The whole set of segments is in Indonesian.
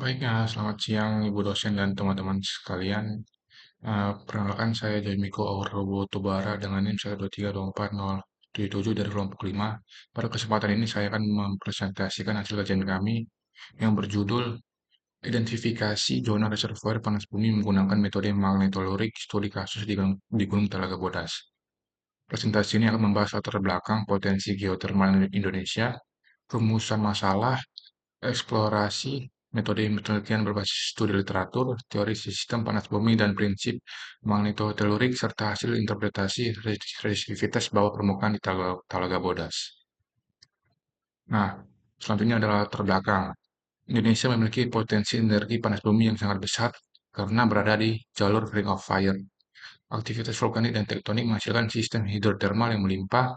Baik, selamat siang Ibu dosen dan teman-teman sekalian. Perkenalkan saya Jaimiko Aurobotobara dengan NIM 1232407 dari kelompok 5. Pada kesempatan ini saya akan mempresentasikan hasil kajian kami yang berjudul Identifikasi Zona Reservoir Panas Bumi menggunakan metode magnetolurik studi kasus di Gunung Telaga Bodas. Presentasi ini akan membahas latar belakang potensi geotermal Indonesia, rumusan masalah, eksplorasi, metode penelitian berbasis studi literatur, teori sistem panas bumi, dan prinsip magnetotelurik, serta hasil interpretasi resistivitas bawah permukaan di Talaga Bodas. Nah, selanjutnya adalah latar belakang. Indonesia memiliki potensi energi panas bumi yang sangat besar karena berada di jalur Ring of Fire. Aktivitas vulkanik dan tektonik menghasilkan sistem hidrotermal yang melimpah,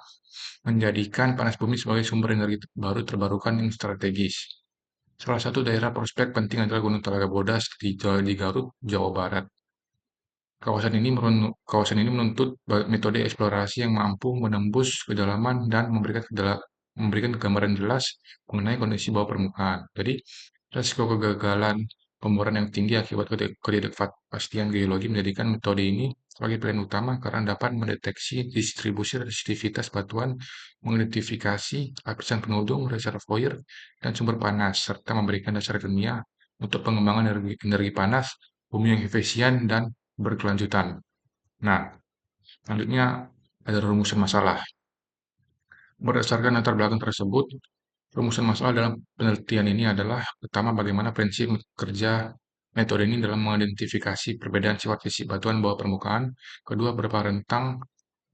menjadikan panas bumi sebagai sumber energi baru terbarukan yang strategis. Salah satu daerah prospek penting adalah Gunung Telaga Bodas di Garut, Jawa Barat. Kawasan ini menuntut metode eksplorasi yang mampu menembus kedalaman dan memberikan gambaran jelas mengenai kondisi bawah permukaan. Jadi, resiko kegagalan pemboran yang tinggi akibat ketidakpastian geologi menjadikan metode ini sebagai pilihan utama karena dapat mendeteksi distribusi resistivitas batuan, mengidentifikasi lapisan penudung, reservoir, dan sumber panas, serta memberikan dasar ilmiah untuk pengembangan energi panas, bumi yang efisien dan berkelanjutan. Nah, selanjutnya ada rumusan masalah. Berdasarkan latar belakang tersebut, rumusan masalah dalam penelitian ini adalah pertama bagaimana prinsip kerja metode ini dalam mengidentifikasi perbedaan sifat fisik batuan bawah permukaan. Kedua, berapa rentang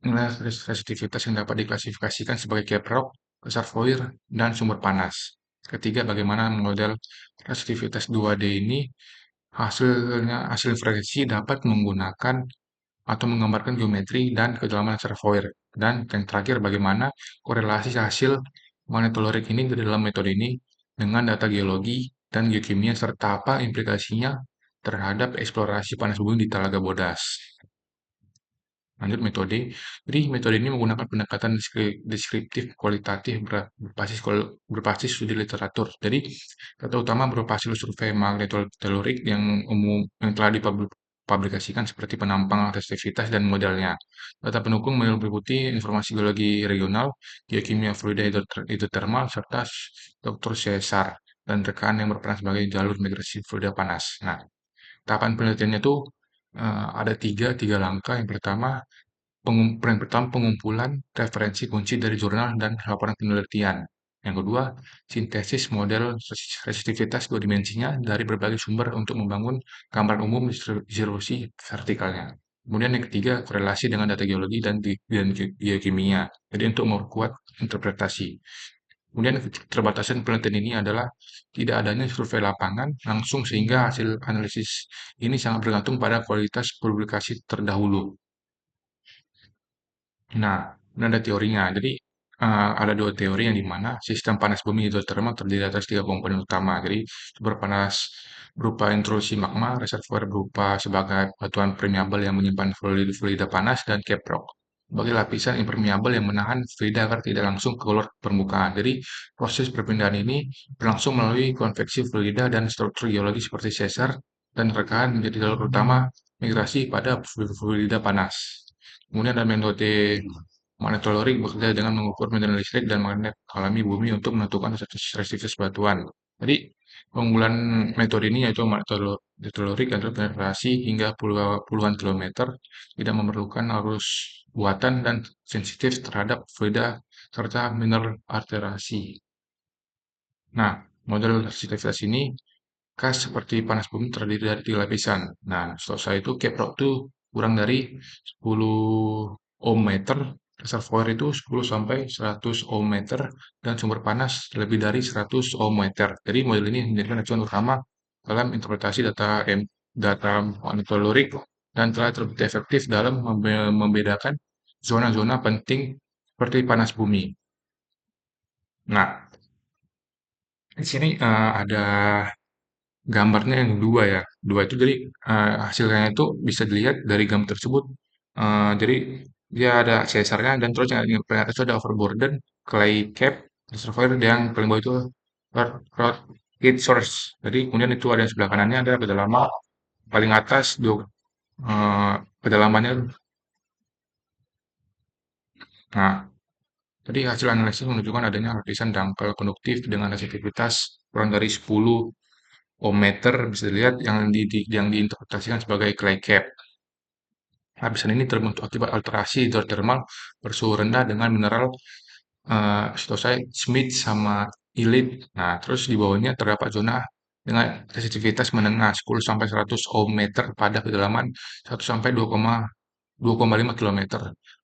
nilai resistivitas yang dapat diklasifikasikan sebagai gap rock, reservoir, dan sumber panas. Ketiga, bagaimana model resistivitas 2D ini hasil inferensi dapat menggunakan atau menggambarkan geometri dan kedalaman reservoir. Dan yang terakhir, bagaimana korelasi hasil magnetolorik ini di dalam metode ini dengan data geologi dan geokimia serta apa implikasinya terhadap eksplorasi panas bumi di Talaga Bodas. Lanjut metode. Jadi metode ini menggunakan pendekatan deskriptif kualitatif berbasis studi literatur. Jadi data utama berupa hasil survei magnetotelurik yang telah dipublikasikan seperti penampang resistivitas dan modelnya. Data pendukung meliputi informasi geologi regional, geokimia fluida hidrotermal, serta struktur sesar dan rekan yang berperan sebagai jalur migrasi fluida panas. Nah, tahapan penelitiannya itu ada tiga langkah. Yang pertama, pengumpulan referensi kunci dari jurnal dan laporan penelitian. Yang kedua, sintesis model resistivitas dua dimensinya dari berbagai sumber untuk membangun gambaran umum distribusi vertikalnya. Kemudian yang ketiga, korelasi dengan data geologi dan geokimia. Jadi untuk memperkuat interpretasi. Kemudian keterbatasan penelitian ini adalah tidak adanya survei lapangan langsung sehingga hasil analisis ini sangat bergantung pada kualitas publikasi terdahulu. Nah, ini ada teorinya. Jadi, ada dua teori yang dimana sistem panas bumi hidrotermal terdiri atas tiga komponen utama. Jadi, sumber panas berupa intrusi magma, reservoir berupa sebagai batuan permeabel yang menyimpan fluida panas, dan caprock sebagai lapisan impermeabel yang menahan fluida agar tidak langsung keluar permukaan. Jadi, proses perpindahan ini berlangsung melalui konveksi fluida dan struktur geologi seperti sesar dan rekahan menjadi jalur utama migrasi pada fluida panas. Kemudian ada metode magnetolorik bekerja dengan mengukur medan listrik dan magnet alami bumi untuk menentukan resistivitas batuan. Jadi, keunggulan metode ini yaitu magnetolorik adalah penetrasi hingga puluhan kilometer, tidak memerlukan arus buatan dan sensitif terhadap fluida serta mineral alterasi. Nah, model resistivitas ini khas seperti panas bumi terdiri dari tiga lapisan. Nah, setahu saya itu caprock itu kurang dari 10 ohm meter, reservoir itu 10 sampai 100 ohm meter, dan sumber panas lebih dari 100 ohm meter. Jadi model ini menjadi acuan utama dalam interpretasi data magnetolorik dan telah terbukti efektif dalam membedakan zona-zona penting seperti panas bumi. Nah, di sini ada gambarnya yang dua ya. Dua itu jadi hasilnya itu bisa dilihat dari gambar tersebut. Jadi dia ada sesarnya dan terus yang paling atas itu ada overburden, clay cap, reservoir yang paling bawah itu rock heat source. Jadi kemudian itu ada yang sebelah kanannya ada kedalaman paling atas kedalamannya. Nah, tadi hasil analisis menunjukkan adanya lapisan dangkal konduktif dengan resistitivitas kurang dari 10 ohmmeter bisa dilihat yang diinterpretasikan sebagai clay cap. Lapisan ini terbentuk akibat alterasi hidrotermal bersuhu rendah dengan mineral sitosit, Smith sama Illit. Nah, terus di bawahnya terdapat zona dengan resistitivitas menengah 10 sampai 100 ohm meter pada kedalaman 1 sampai 2,5 kilometer.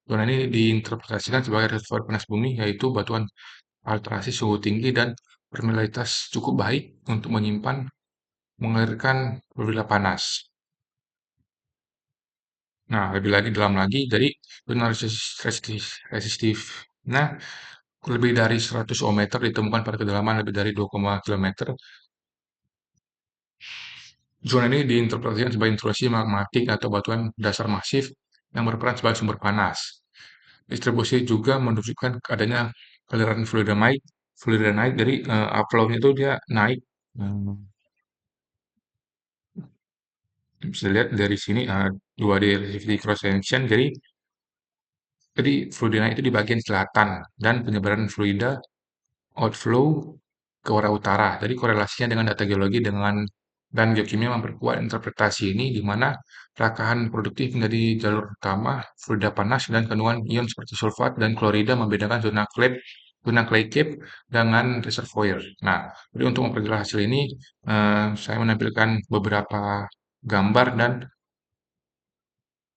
Zona ini diinterpretasikan sebagai reservoir panas bumi, yaitu batuan alterasi suhu tinggi dan permeabilitas cukup baik untuk menyimpan mengalirkan fluida panas. Nah, lebih lagi dalam lagi, jadi zona resistif. Nah, lebih dari 100 ohmmeter ditemukan pada kedalaman lebih dari 2, kilometer. Zona ini diinterpretasikan sebagai intrusi magmatik atau batuan dasar masif yang berperan sebagai sumber panas. Distribusi juga menunjukkan adanya aliran fluida naik, jadi upflow-nya itu dia naik. Hmm, Bisa lihat dari sini 2D resistivity cross section. Jadi fluida naik itu di bagian selatan dan penyebaran fluida outflow ke arah utara. Jadi korelasinya dengan data geologi dan geokimia memperkuat interpretasi ini di mana rakahan produktif menjadi jalur utama, fluida panas dan kandungan ion seperti sulfat dan klorida membedakan zona clay cap dengan reservoir. Nah, jadi untuk memperjelas hasil ini, saya menampilkan beberapa gambar dan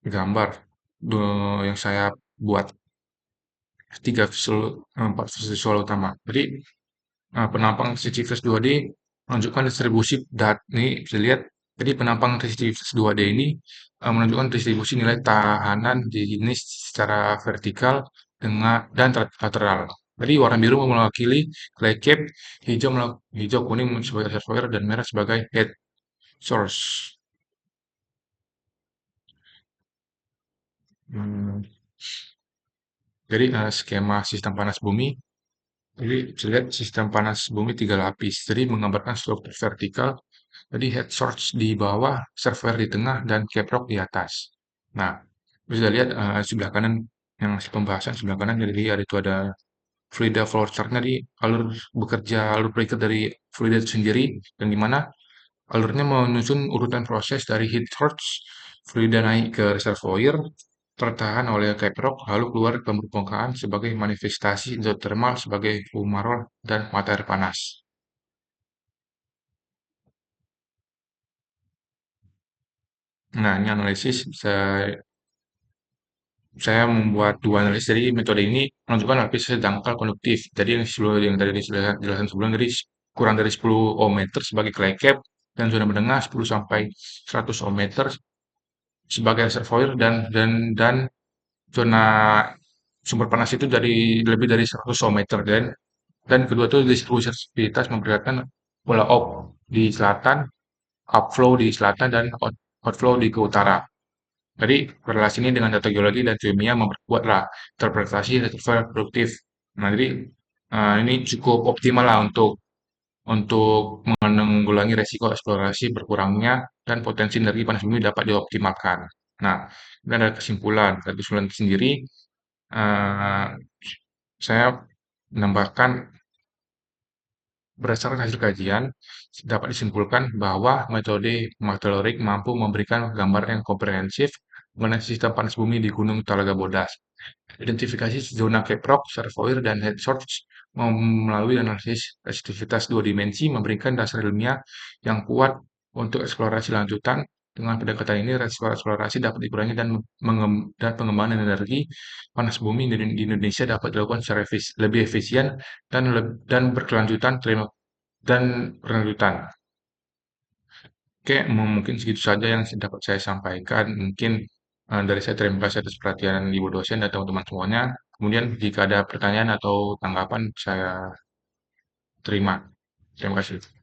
gambar yang saya buat empat visual utama. Jadi penampang sensitivitas 2D menunjukkan distribusi ini bisa dilihat. Jadi penampang sensitivitas 2D ini menunjukkan distribusi nilai tahanan di jenis secara vertikal dan lateral. Jadi warna biru mewakili clay cap, hijau kuning sebagai reservoir dan merah sebagai head source. Hmm, Jadi skema sistem panas bumi. Jadi bisa lihat sistem panas bumi 3 lapis. Jadi menggambarkan struktur vertikal. Jadi head source di bawah, server di tengah, dan caprock di atas. Nah, bisa lihat sebelah kanan yang pembahasan sebelah kanan. Jadi itu ada fluida flow chart-nya di alur berikut dari fluida itu sendiri, dan di mana alurnya menyusun urutan proses dari heat source, fluida naik ke reservoir, tertahan oleh caprock, lalu keluar ke permukaan sebagai manifestasi hidrotermal sebagai fumarol dan mata air panas. Nah, ini analisis saya membuat 2 analisis. Jadi metode ini menunjukkan lapisan dangkal konduktif. Jadi yang tadi dijelaskan sebelum, jadi kurang dari 10 ohm meter sebagai clay cap dan zona menengah 10 sampai 100 ohm meter sebagai reservoir dan zona sumber panas itu dari lebih dari 100 ohm meter dan kedua itu distribusi aktivitas memperlihatkan pola up di selatan, upflow di selatan dan outflow di ke utara. Jadi korelasi ini dengan data geologi dan kimia memperkuatlah interpretasi reservoir produktif. Nah, jadi ini cukup optimal lah untuk menanggulangi resiko eksplorasi berkurangnya dan potensi energi panas bumi dapat dioptimalkan. Nah, ini ada kesimpulan. Dari kesimpulan sendiri, eh, saya menambahkan berdasarkan hasil kajian, dapat disimpulkan bahwa metode meteorik mampu memberikan gambaran yang komprehensif mengenai sistem panas bumi di Gunung Talaga Bodas. Identifikasi zona caprock, reservoir, dan head source melalui analisis resistivitas 2 dimensi memberikan dasar ilmiah yang kuat untuk eksplorasi lanjutan. Dengan pendekatan ini, resiko eksplorasi dapat dikurangi dan pengembangan energi panas bumi di Indonesia dapat dilakukan secara lebih efisien dan berkelanjutan dan berkelanjutan. Oke, mungkin segitu saja yang dapat saya sampaikan. Mungkin dari saya terima kasih atas perhatian Ibu dosen dan teman-teman semuanya. Kemudian jika ada pertanyaan atau tanggapan, saya terima. Terima kasih.